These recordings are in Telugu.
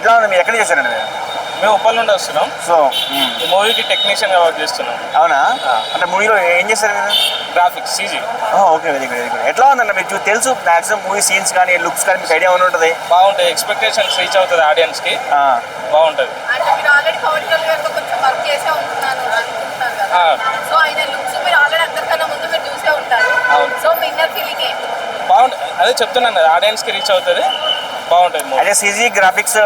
ఎట్లా ఉంది? మీరు ఎక్కడ చేశారండి మీరు? మేము ఉప్పల్ నుండి వస్తున్నాం. సో ఈ మూవీకి టెక్నీషియన్గా వర్క్ చేస్తున్నాం. అవునా? అంటే మూవీలో ఏం చేశారు మీరు? Graphics CG. Okay, very good very good. ఎట్లా ఉందన్న మీకు తెలుసు మ్యాక్సిమం మూవీ సీన్స్ కానీ లుక్స్ కానీ మీకు ఐడియా ఏమైనా ఉంటుంది? బాగుంటుంది, ఎక్స్పెక్టేషన్స్ రీచ్ అవుతుంది ఆడియన్స్కి. బాగుంటుంది. అంటే మీరు ఆల్రెడీ పవన్ కళ్యాణ్ గారితో కొంచెం వర్క్ చేసే ఉంటున్నాను అనుకుంటున్నాను కదా. సో ఆయన లుక్స్ మీరు ఆల్రెడీ అందరికన్నా ముందు మీరు చూసే ఉంటారు. సో మీ ఇన్నర్ ఫీలింగ్ ఏంటి? బాగుంటుంది, అదే చెప్తున్నాను కదా, ఆడియన్స్కి రీచ్ అవుతుంది. బాగుంటుంది. అదే సీజీ గ్రాఫిక్స్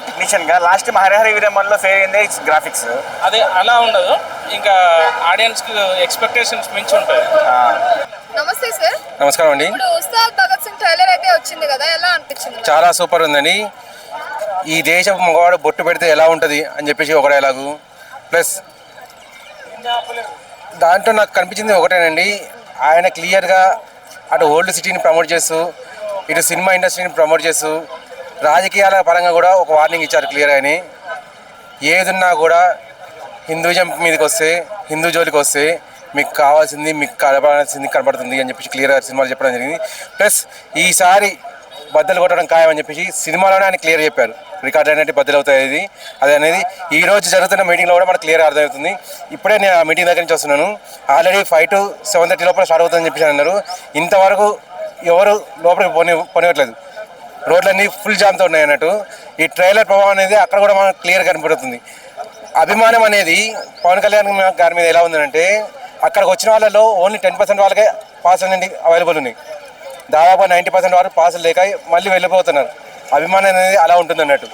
టెక్నీషియన్గా లాస్ట్ హరిహర వీరమ్మన్లో ఫెయిల్ అయింది గ్రాఫిక్స్. అదే అలా ఉండదు, ఇంకా ఆడియన్స్కి ఎక్స్పెక్టేషన్స్ మించి ఉంటుంది. నమస్తే సార్. నమస్కారం అండి. ఇప్పుడు ఉస్తాద్ భగత్ సింగ్ ట్రైలర్ అయితే వచ్చింది కదా, ఎలా అనిపించింది? చాలా సూపర్ ఉందండి. ఈ దేశం మగవాడు బొట్టు పెడితే ఎలా ఉంటుంది అని చెప్పేసి ఒక డైలాగు, ప్లస్ దాంట్లో నాకు కనిపించింది ఒకటేనండి, ఆయన క్లియర్గా అటు ఓల్డ్ సిటీని ప్రమోట్ చేస్తూ ఇటు సినిమా ఇండస్ట్రీని ప్రమోట్ చేస్తూ రాజకీయాల పరంగా కూడా ఒక వార్నింగ్ ఇచ్చారు క్లియర్ అని. ఏదున్నా కూడా హిందూజం మీదకి వస్తే, హిందూ జోలికి వస్తే మీకు కావాల్సింది మీకు కనపడుతుంది అని చెప్పేసి క్లియర్గా సినిమాలు చెప్పడం జరిగింది. ప్లస్ ఈసారి బద్దలు కొట్టడం ఖాయం అని చెప్పేసి సినిమాలోనే ఆయన క్లియర్ చెప్పారు, రికార్డ్ అనేది బద్దలు అవుతాయి అది అనేది ఈ రోజు జరుగుతున్న మీటింగ్లో కూడా మనకు క్లియర్ అర్థమవుతుంది. ఇప్పుడే నేను ఆ మీటింగ్ దగ్గర నుంచి వస్తున్నాను. ఆల్రెడీ 5 to 7:30 లోపల స్టార్ట్ అవుతుందని చెప్పేసి అన్నారు. ఇంతవరకు ఎవరు లోపలికి పోనివ్వట్లేదు, రోడ్లన్నీ ఫుల్ జామ్తో ఉన్నాయి అన్నట్టు. ఈ ట్రైలర్ ప్రభావం అనేది అక్కడ కూడా మనకు క్లియర్ కనపడుతుంది. అభిమానం అనేది పవన్ కళ్యాణ్ గారి మీద ఎలా ఉందంటే, అక్కడికి వచ్చిన వాళ్ళలో ఓన్లీ 10% వాళ్ళకే పాస్ అనేది అవైలబుల్ ఉన్నాయి. దాదాపు 90% వారు పాసులు లేక మళ్ళీ వెళ్ళిపోతున్నారు. అభిమానం అనేది అలా ఉంటుంది అన్నట్టు.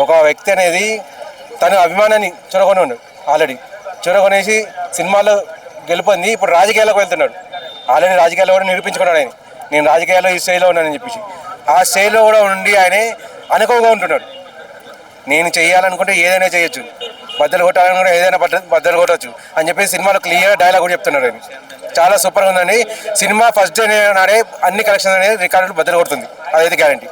ఒక వ్యక్తి అనేది తన అభిమానాన్ని చొరగొని ఉన్నాడు, ఆల్రెడీ చొరగొనేసి సినిమాలో గెలుపొంది ఇప్పుడు రాజకీయాలకు వెళ్తున్నాడు. ఆల్రెడీ రాజకీయాల్లో కూడా నిరూపించుకున్నాడు ఆయన, నేను రాజకీయాల్లో ఈ స్టైల్లో ఉన్నానని చెప్పేసి. ఆ స్టైల్లో కూడా ఉండి ఆయన అనుకోగా ఉంటున్నాడు. నేను చేయాలనుకుంటే ఏదైనా చేయొచ్చు, బద్దలు కొట్టాలనుకుంటే ఏదైనా బద్దలు కొట్టవచ్చు అని చెప్పేసి సినిమాలో క్లియర్ డైలాగ్ కూడా చెప్తున్నాడు ఆయన. చాలా సూపర్గా ఉందండి సినిమా. ఫస్ట్ డే నాడే అన్ని కలెక్షన్స్ అనేది రికార్డులు బద్దలు కొడుతుంది, అదైతే గ్యారంటీ.